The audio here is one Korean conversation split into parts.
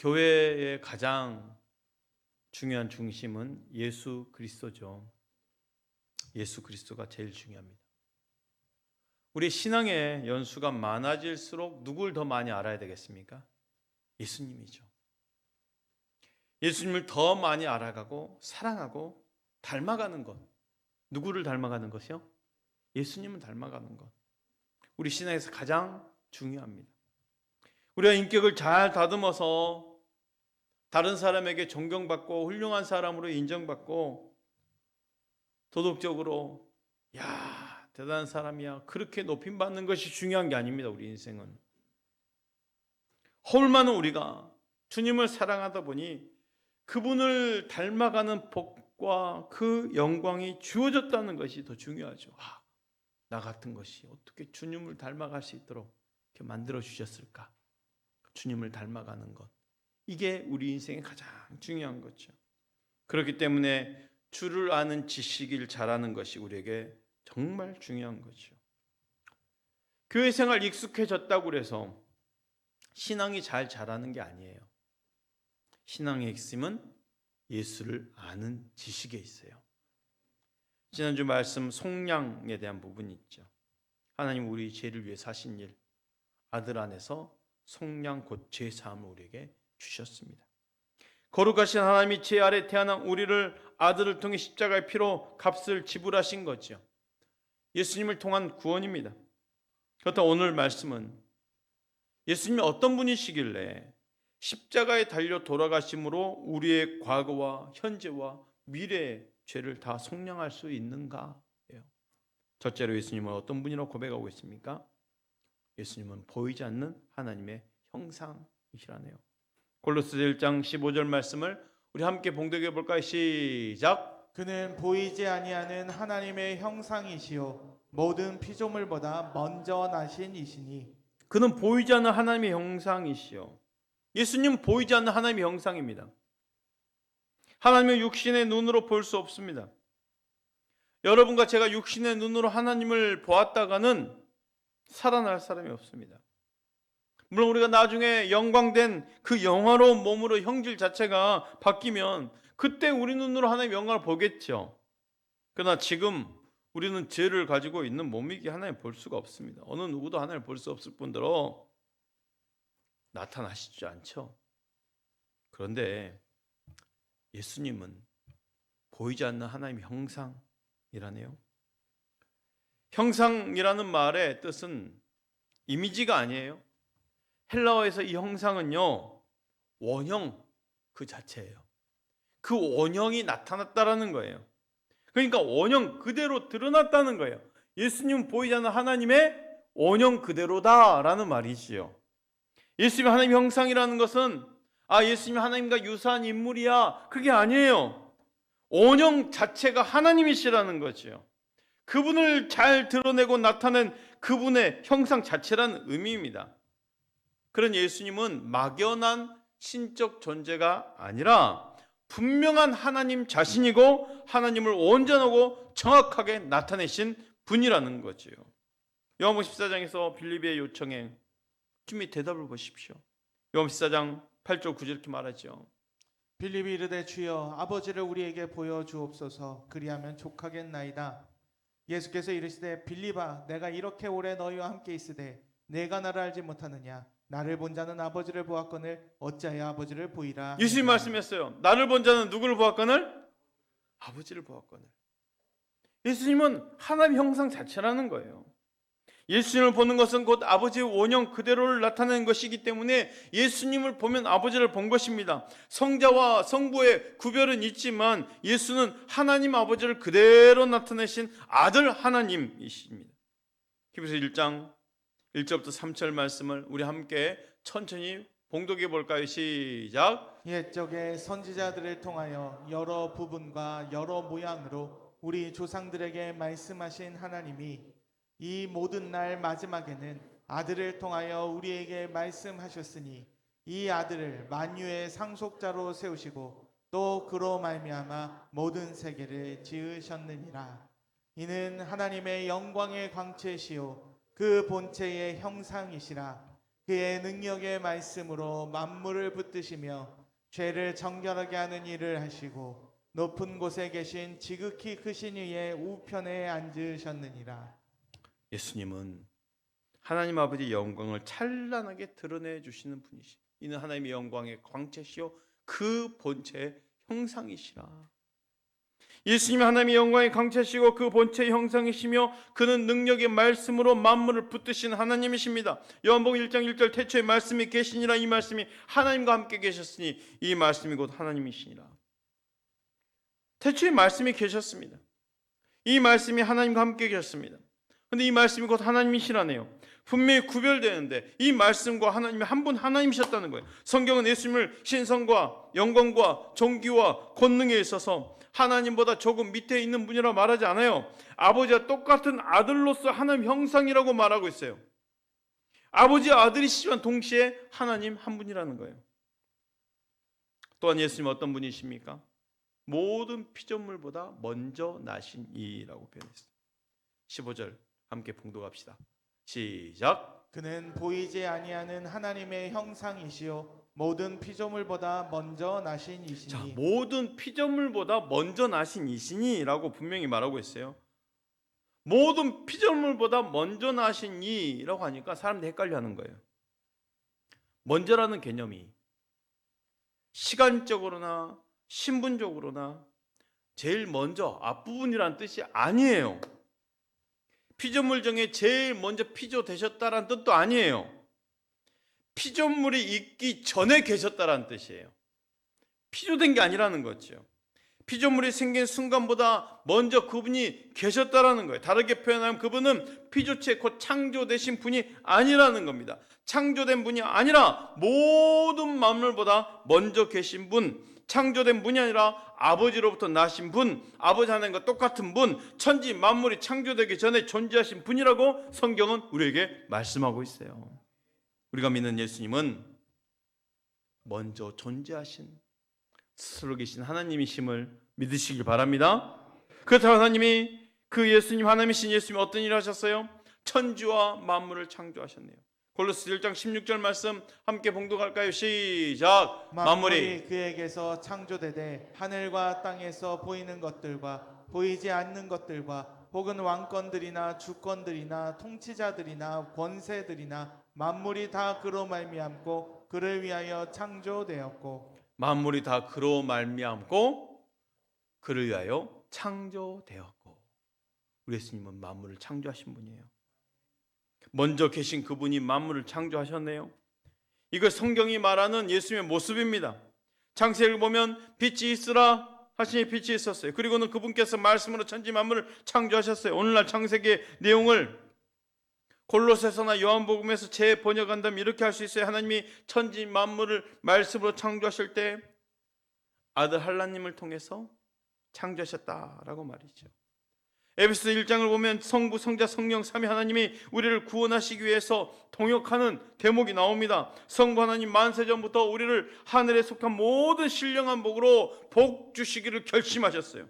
교회의 가장 중요한 중심은 예수 그리스도죠. 예수 그리스도가 제일 중요합니다. 우리 신앙의 연수가 많아질수록 누굴 더 많이 알아야 되겠습니까? 예수님이죠. 예수님을 더 많이 알아가고 사랑하고 닮아가는 것. 누구를 닮아가는 것이요? 예수님을 닮아가는 것. 우리 신앙에서 가장 중요합니다. 우리가 인격을 잘 다듬어서 다른 사람에게 존경받고 훌륭한 사람으로 인정받고 도덕적으로 야 대단한 사람이야 그렇게 높임받는 것이 중요한 게 아닙니다. 우리 인생은 허울많은 우리가 주님을 사랑하다 보니 그분을 닮아가는 복과 그 영광이 주어졌다는 것이 더 중요하죠. 나 같은 것이 어떻게 주님을 닮아갈 수 있도록 이렇게 만들어 주셨을까? 주님을 닮아가는 것, 이게 우리 인생의 가장 중요한 거죠. 그렇기 때문에 주를 아는 지식을 잘하는 것이 우리에게 정말 중요한 거죠. 교회 생활 익숙해졌다고 해서 신앙이 잘 자라는 게 아니에요. 신앙의 핵심은 예수를 아는 지식에 있어요. 지난주 말씀 속량에 대한 부분이 있죠. 하나님 우리 죄를 위해 사신 일, 아들 안에서 속량 곧 죄사함을 우리에게 주셨습니다. 거룩하신 하나님이 죄 아래 태어난 우리를 아들을 통해 십자가의 피로 값을 지불하신 거죠. 예수님을 통한 구원입니다. 그렇다면 오늘 말씀은 예수님이 어떤 분이시길래 십자가에 달려 돌아가심으로 우리의 과거와 현재와 미래의 죄를 다 속량할 수 있는가? 첫째로 예수님은 어떤 분이라고 고백하고 있습니까? 예수님은 보이지 않는 하나님의 형상이시라네요. 골로새서 1장 15절 말씀을 우리 함께 봉독해 볼까요? 시작. 그는 보이지 아니하는 하나님의 형상이시요 모든 피조물보다 먼저 나신 이시니. 그는 보이지 않는 하나님의 형상이시요. 예수님은 보이지 않는 하나님의 형상입니다. 하나님의 육신의 눈으로 볼 수 없습니다. 여러분과 제가 육신의 눈으로 하나님을 보았다가는 살아날 사람이 없습니다. 물론 우리가 나중에 영광된 그 영화로운 몸으로 형질 자체가 바뀌면 그때 우리 눈으로 하나님의 영광을 보겠죠. 그러나 지금 우리는 죄를 가지고 있는 몸이기에 하나님 볼 수가 없습니다. 어느 누구도 하나님 볼 수 없을 뿐더러 나타나시지 않죠. 그런데 예수님은 보이지 않는 하나님의 형상이라네요. 형상이라는 말의 뜻은 이미지가 아니에요. 헬라어에서 이 형상은요, 원형 그 자체예요. 그 원형이 나타났다라는 거예요. 그러니까 원형 그대로 드러났다는 거예요. 예수님은 보이지 않는 하나님의 원형 그대로다라는 말이지요. 예수님이 하나님의 형상이라는 것은 예수님이 하나님과 유사한 인물이야, 그게 아니에요. 원형 자체가 하나님이시라는 거죠. 그분을 잘 드러내고 나타낸 그분의 형상 자체라는 의미입니다. 그런 예수님은 막연한 신적 존재가 아니라 분명한 하나님 자신이고 하나님을 온전하고 정확하게 나타내신 분이라는 거지요. 요한복음 14장에서 빌립의 요청에 주님이 대답을 보십시오. 요한복음 14장 8절 9절 이렇게 말하죠. 빌립이 이르되 주여 아버지를 우리에게 보여주옵소서 그리하면 족하겠나이다. 예수께서 이르시되 빌립아 내가 이렇게 오래 너희와 함께 있으되 내가 나를 알지 못하느냐. 나를 본 자는 아버지를 보았거늘 어찌하여 아버지를 보이라. 예수님 말씀했어요. 나를 본 자는 누구를 보았거늘? 아버지를 보았거늘. 예수님은 하나님의 형상 자체라는 거예요. 예수님을 보는 것은 곧 아버지의 원형 그대로를 나타내는 것이기 때문에 예수님을 보면 아버지를 본 것입니다. 성자와 성부의 구별은 있지만 예수는 하나님 아버지를 그대로 나타내신 아들 하나님이십니다. 히브리서 1장 1절부터 3절 말씀을 우리 함께 천천히 봉독해 볼까요? 시작. 옛적에 선지자들을 통하여 여러 부분과 여러 모양으로 우리 조상들에게 말씀하신 하나님이 이 모든 날 마지막에는 아들을 통하여 우리에게 말씀하셨으니 이 아들을 만유의 상속자로 세우시고 또 그로 말미암아 모든 세계를 지으셨느니라. 이는 하나님의 영광의 광채시요 그 본체의 형상이시라. 그의 능력의 말씀으로 만물을 붙드시며 죄를 정결하게 하는 일을 하시고 높은 곳에 계신 지극히 크신 이의 우편에 앉으셨느니라. 예수님은 하나님 아버지의 영광을 찬란하게 드러내 주시는 분이시. 이는 하나님의 영광의 광채시요 그 본체의 형상이시라. 예수님이 하나님의 영광의 광채시고 그 본체의 형상이시며 그는 능력의 말씀으로 만물을 붙드신 하나님이십니다. 요한복음 1장 1절 태초에 말씀이 계시니라. 이 말씀이 하나님과 함께 계셨으니 이 말씀이 곧 하나님이시니라. 태초에 말씀이 계셨습니다. 이 말씀이 하나님과 함께 계셨습니다. 그런데 이 말씀이 곧 하나님이시라네요. 분명히 구별되는데 이 말씀과 하나님이 한 분 하나님이셨다는 거예요. 성경은 예수님을 신성과 영광과 존귀와 권능에 있어서 하나님보다 조금 밑에 있는 분이라 말하지 않아요. 아버지와 똑같은 아들로서 하나님 형상이라고 말하고 있어요. 아버지와 아들이시지만 동시에 하나님 한 분이라는 거예요. 또한 예수님 어떤 분이십니까? 모든 피조물보다 먼저 나신 이라고 표현했어요. 15절 함께 봉독합시다. 시작. 그는 보이지 아니하는 하나님의 형상이시요 모든 피조물보다 먼저 나신 이시니. 자, 모든 피조물보다 먼저 나신 이시니라고 분명히 말하고 있어요. 모든 피조물보다 먼저 나신 이라고 하니까 사람들이 헷갈려하는 거예요. 먼저라는 개념이 시간적으로나 신분적으로나 제일 먼저 앞부분이라는 뜻이 아니에요. 피조물 중에 제일 먼저 피조되셨다라는 뜻도 아니에요. 피조물이 있기 전에 계셨다라는 뜻이에요. 피조된 게 아니라는 거죠. 피조물이 생긴 순간보다 먼저 그분이 계셨다라는 거예요. 다르게 표현하면 그분은 피조체 곧 창조되신 분이 아니라는 겁니다. 창조된 분이 아니라 모든 만물보다 먼저 계신 분, 창조된 분이 아니라 아버지로부터 나신 분, 아버지 하나님과 똑같은 분, 천지 만물이 창조되기 전에 존재하신 분이라고 성경은 우리에게 말씀하고 있어요. 우리가 믿는 예수님은 먼저 존재하신 스스로 계신 하나님이심을 믿으시길 바랍니다. 그렇다고 하나님이 그 예수님 하나님이신 예수님이 어떤 일을 하셨어요? 천지와 만물을 창조하셨네요. 골로새 1장 16절 말씀 함께 봉독할까요? 시작. 만물이 그에게서 창조되되 하늘과 땅에서 보이는 것들과 보이지 않는 것들과 혹은 왕권들이나 주권들이나 통치자들이나 권세들이나 만물이 다 그로 말미암고 그를 위하여 창조되었고. 만물이 다 그로 말미암고 그를 위하여 창조되었고. 우리 예수님은 만물을 창조하신 분이에요. 먼저 계신 그분이 만물을 창조하셨네요. 이거 성경이 말하는 예수님의 모습입니다. 창세기를 보면 빛이 있으라 하시니 빛이 있었어요. 그리고는 그분께서 말씀으로 천지 만물을 창조하셨어요. 오늘날 창세기의 내용을 골로새서나 요한복음에서 재번역한다면 이렇게 할 수 있어요. 하나님이 천지 만물을 말씀으로 창조하실 때 아들 하나님을 통해서 창조하셨다라고 말이죠. 에베소 1장을 보면 성부, 성자, 성령, 삼위 하나님이 우리를 구원하시기 위해서 동역하는 대목이 나옵니다. 성부 하나님 만세 전부터 우리를 하늘에 속한 모든 신령한 복으로 복 주시기를 결심하셨어요.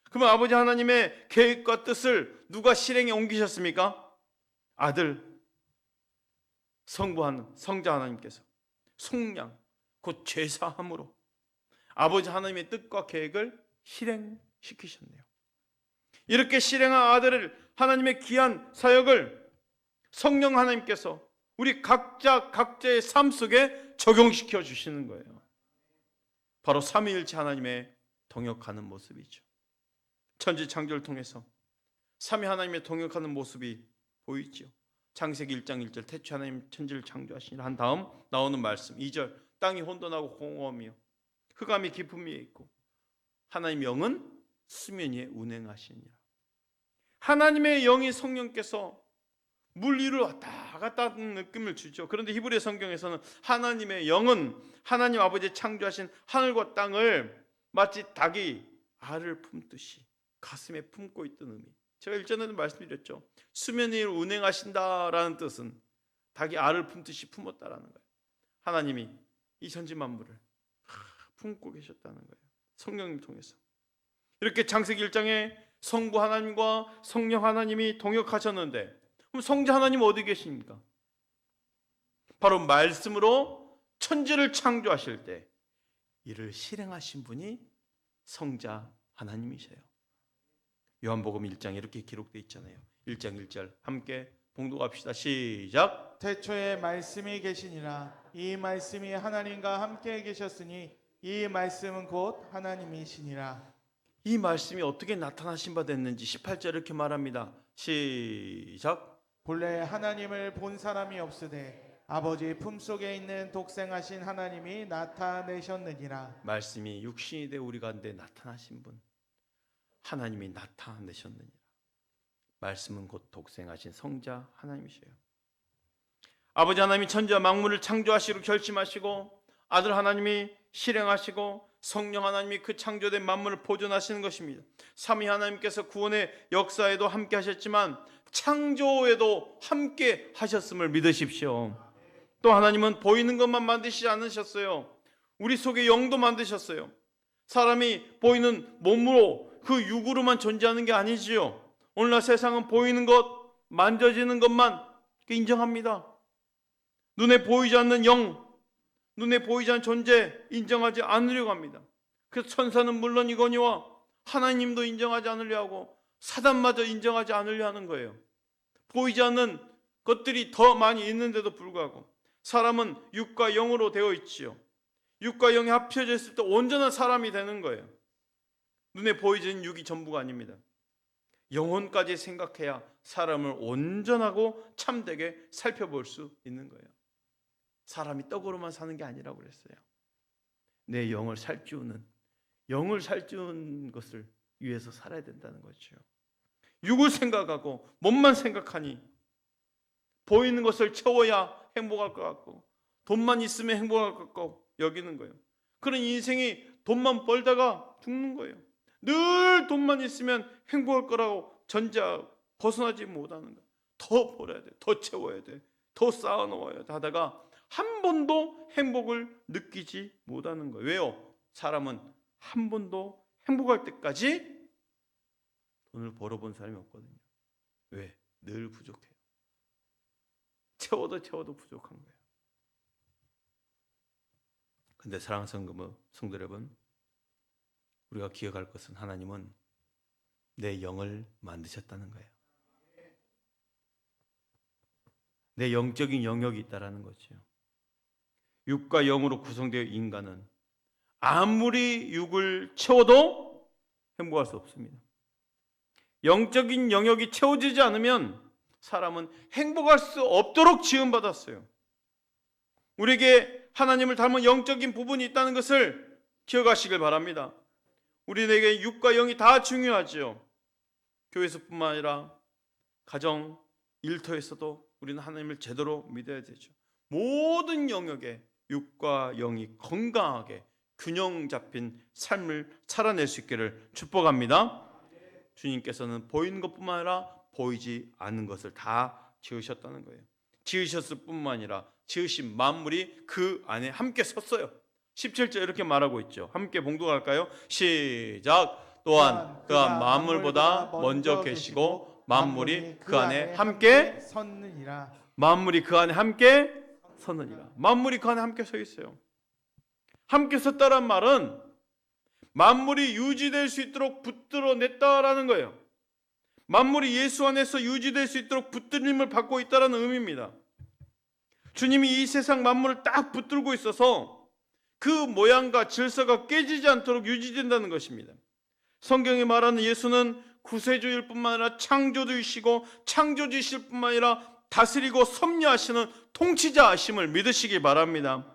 그러면 아버지 하나님의 계획과 뜻을 누가 실행에 옮기셨습니까? 아들, 성자 하나님께서 속량, 곧 죄사함으로 아버지 하나님의 뜻과 계획을 실행시키셨네요. 이렇게 실행한 아들을 하나님의 귀한 사역을 성령 하나님께서 우리 각자의 삶 속에 적용시켜 주시는 거예요. 바로 삼위일체 하나님의 동역하는 모습이죠. 천지 창조를 통해서 삼위 하나님의 동역하는 모습이 보이죠. 창세기 1장 1절 태초에 하나님 천지를 창조하시니라 한 다음 나오는 말씀 2절 땅이 혼돈하고 공허하며 흑암이 깊음 위에 있고 하나님의 영은 수면 위에 운행하시니라. 하나님의 영이 성령께서 물 위로 왔다 갔다 하는 느낌을 주죠. 그런데 히브리 성경에서는 하나님의 영은 하나님 아버지 창조하신 하늘과 땅을 마치 닭이 알을 품듯이 가슴에 품고 있던 의미. 제가 일전에도 말씀드렸죠. 수면 위를 운행하신다라는 뜻은 닭이 알을 품듯이 품었다라는 거예요. 하나님이 이 천지 만물을 품고 계셨다는 거예요. 성령님 통해서. 이렇게 창세기 1장에 성부 하나님과 성령 하나님이 동역하셨는데 그럼 성자 하나님은 어디 계십니까? 바로 말씀으로 천지를 창조하실 때 이를 실행하신 분이 성자 하나님이셔요. 요한복음 1장 이렇게 기록되어 있잖아요. 1장 1절 함께 봉독합시다. 시작. 태초에 말씀이 계시니라. 이 말씀이 하나님과 함께 계셨으니 이 말씀은 곧 하나님이시니라. 이 말씀이 어떻게 나타나신 바 됐는지 18절 이렇게 말합니다. 시작. 본래 하나님을 본 사람이 없으되 아버지 품속에 있는 독생하신 하나님이 나타내셨느니라. 말씀이 육신이 되어 우리 가운데 나타나신 분, 하나님이 나타내셨느니라. 말씀은 곧 독생하신 성자 하나님이셔요. 아버지 하나님이 천지와 만물을 창조하시기로 결심하시고 아들 하나님이 실행하시고 성령 하나님이 그 창조된 만물을 보존하시는 것입니다. 삼위 하나님께서 구원의 역사에도 함께 하셨지만 창조에도 함께 하셨음을 믿으십시오. 또 하나님은 보이는 것만 만드시지 않으셨어요. 우리 속에 영도 만드셨어요. 사람이 보이는 몸으로 그 육으로만 존재하는 게 아니지요. 오늘날 세상은 보이는 것, 만져지는 것만 인정합니다. 눈에 보이지 않는 영, 눈에 보이지 않는 존재 인정하지 않으려고 합니다. 그래서 천사는 물론이거니와 하나님도 인정하지 않으려 하고 사단마저 인정하지 않으려 하는 거예요. 보이지 않는 것들이 더 많이 있는데도 불구하고 사람은 육과 영으로 되어 있지요. 육과 영이 합쳐져 있을 때 온전한 사람이 되는 거예요. 눈에 보이지는 육이 전부가 아닙니다. 영혼까지 생각해야 사람을 온전하고 참되게 살펴볼 수 있는 거예요. 사람이 떡으로만 사는 게 아니라고 그랬어요. 내 영을 살찌우는, 영을 살찌우는 것을 위해서 살아야 된다는 거죠. 육을 생각하고 몸만 생각하니 보이는 것을 채워야 행복할 것 같고 돈만 있으면 행복할 것 같고 여기는 거예요. 그런 인생이 돈만 벌다가 죽는 거예요. 늘 돈만 있으면 행복할 거라고 벗어나지 못하는 거예요. 더 벌어야 돼, 더 채워야 돼, 더 쌓아놓아야 돼 하다가 한 번도 행복을 느끼지 못하는 거예요. 왜요? 사람은 한 번도 행복할 때까지 돈을 벌어본 사람이 없거든요. 왜? 늘 부족해요. 채워도 부족한 거예요. 근데 사랑하는 성도 여러분, 우리가 기억할 것은 하나님은 내 영을 만드셨다는 거예요. 내 영적인 영역이 있다라는 거죠. 육과 영으로 구성되어 인간은 아무리 육을 채워도 행복할 수 없습니다. 영적인 영역이 채워지지 않으면 사람은 행복할 수 없도록 지음받았어요. 우리에게 하나님을 닮은 영적인 부분이 있다는 것을 기억하시길 바랍니다. 우리에게 육과 영이 다 중요하죠. 교회에서뿐만 아니라 가정, 일터에서도 우리는 하나님을 제대로 믿어야 되죠. 모든 영역에 육과 영이 건강하게 균형 잡힌 삶을 살아낼 수 있기를 축복합니다. 주님께서는 보이는 것뿐만 아니라 보이지 않는 것을 다 지으셨다는 거예요. 지으셨을 뿐만 아니라 지으신 만물이 그 안에 함께 섰어요. 17절 이렇게 말하고 있죠. 함께 봉독할까요? 시작. 또한 그가 만물보다 먼저 계시고 만물이 그 안에 함께 섰느니라. 만물이 그 안에 함께 섰느니라. 만물이 그 안에 함께 서 있어요. 함께 섰다란 말은 만물이 유지될 수 있도록 붙들어냈다라는 거예요. 만물이 예수 안에서 유지될 수 있도록 붙들림을 받고 있다라는 의미입니다. 주님이 이 세상 만물을 딱 붙들고 있어서 그 모양과 질서가 깨지지 않도록 유지된다는 것입니다. 성경이 말하는 예수는 구세주일 뿐만 아니라 창조주이시고 창조주이실 뿐만 아니라 다스리고 섭리하시는 통치자이심을 믿으시기 바랍니다.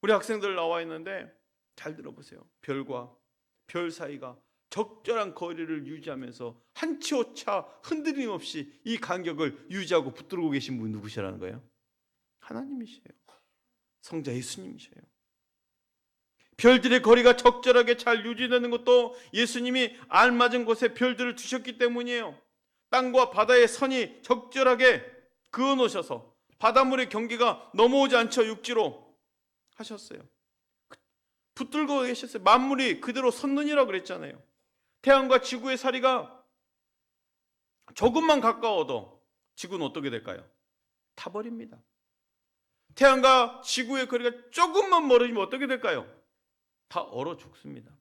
우리 학생들 나와 있는데 잘 들어보세요. 별과 별 사이가 적절한 거리를 유지하면서 한 치 오차 흔들림 없이 이 간격을 유지하고 붙들고 계신 분이 누구시라는 거예요? 하나님이세요. 성자 예수님이세요. 별들의 거리가 적절하게 잘 유지되는 것도 예수님이 알맞은 곳에 별들을 두셨기 때문이에요. 땅과 바다의 선이 적절하게 그어 놓으셔서 바닷물의 경계가 넘어오지 않죠. 육지로 하셨어요. 붙들고 계셨어요. 만물이 그대로 섰느니라고 그랬잖아요. 태양과 지구의 사이가 조금만 가까워도 지구는 어떻게 될까요? 타버립니다. 태양과 지구의 거리가 조금만 멀어지면 어떻게 될까요? 다 얼어 죽습니다.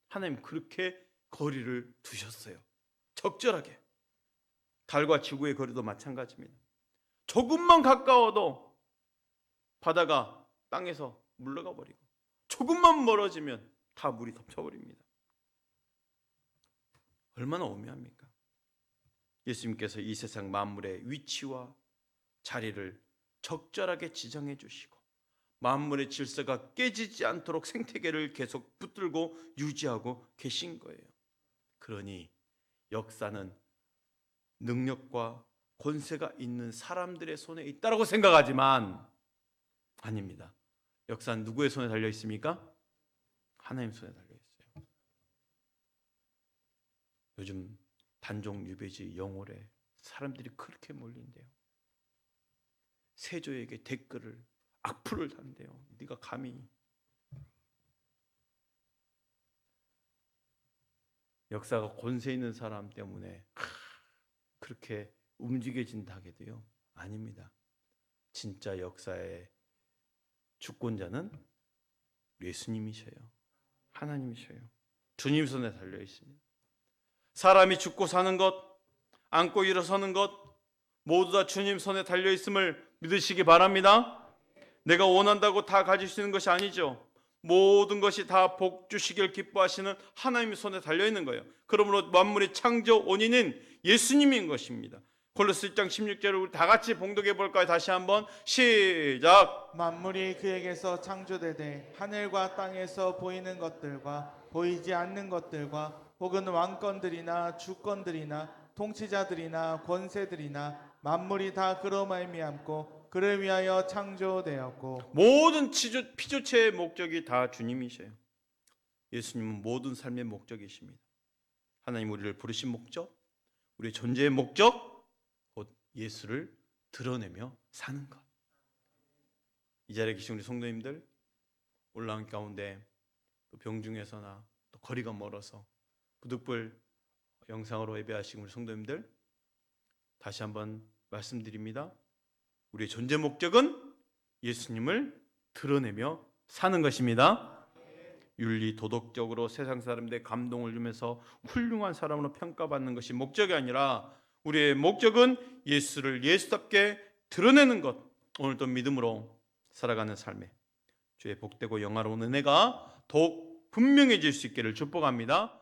하나님 그렇게 거리를 두셨어요. 적절하게. 달과 지구의 거리도 마찬가지입니다. 조금만 가까워도 바다가 땅에서 물러가 버리고 조금만 멀어지면 다 물이 덮쳐버립니다. 얼마나 오묘합니까? 예수님께서 이 세상 만물의 위치와 자리를 적절하게 지정해 주시고 만물의 질서가 깨지지 않도록 생태계를 계속 붙들고 유지하고 계신 거예요. 그러니 역사는 능력과 권세가 있는 사람들의 손에 있다고 생각하지만 아닙니다. 역사는 누구의 손에 달려 있습니까? 하나님 손에 달려 있어요. 요즘 단종 유배지 영월에 사람들이 그렇게 몰린대요. 세조에게 댓글을 악플을 단대요. 네가 감히. 역사가 권세 있는 사람 때문에 그렇게 움직여진다 하게도요. 아닙니다. 진짜 역사의 주권자는 예수님이셔요. 하나님이셔요. 주님 손에 달려 있습니다. 사람이 죽고 사는 것, 앉고 일어서는 것 모두 다 주님 손에 달려 있음을 믿으시기 바랍니다. 내가 원한다고 다 가질 수 있는 것이 아니죠. 모든 것이 다 복 주시길 기뻐하시는 하나님의 손에 달려 있는 거예요. 그러므로 만물의 창조 원인은 예수님인 것입니다. 골로새 1장 16절을 우리 다 같이 봉독해 볼까요? 다시 한번 시작. 만물이 그에게서 창조되되 하늘과 땅에서 보이는 것들과 보이지 않는 것들과 혹은 왕권들이나 주권들이나 통치자들이나 권세들이나 만물이 다 그로 말미암고 그를 위하여 창조되었고. 모든 피조체의 목적이 다 주님이셔요. 예수님은 모든 삶의 목적이십니다. 하나님 우리를 부르신 목적, 우리의 존재의 목적, 곧 예수를 드러내며 사는 것. 이 자리에 계신 우리 성도님들, 올라온 가운데 또 병중에서나 또 거리가 멀어서 부득불 영상으로 예배하시는 우리 성도님들, 다시 한번 말씀드립니다. 우리의 존재 목적은 예수님을 드러내며 사는 것입니다. 윤리, 도덕적으로 세상 사람들의 감동을 주면서 훌륭한 사람으로 평가받는 것이 목적이 아니라 우리의 목적은 예수를 예수답게 드러내는 것. 오늘도 믿음으로 살아가는 삶에 주의 복되고 영화로운 은혜가 더욱 분명해질 수 있기를 축복합니다.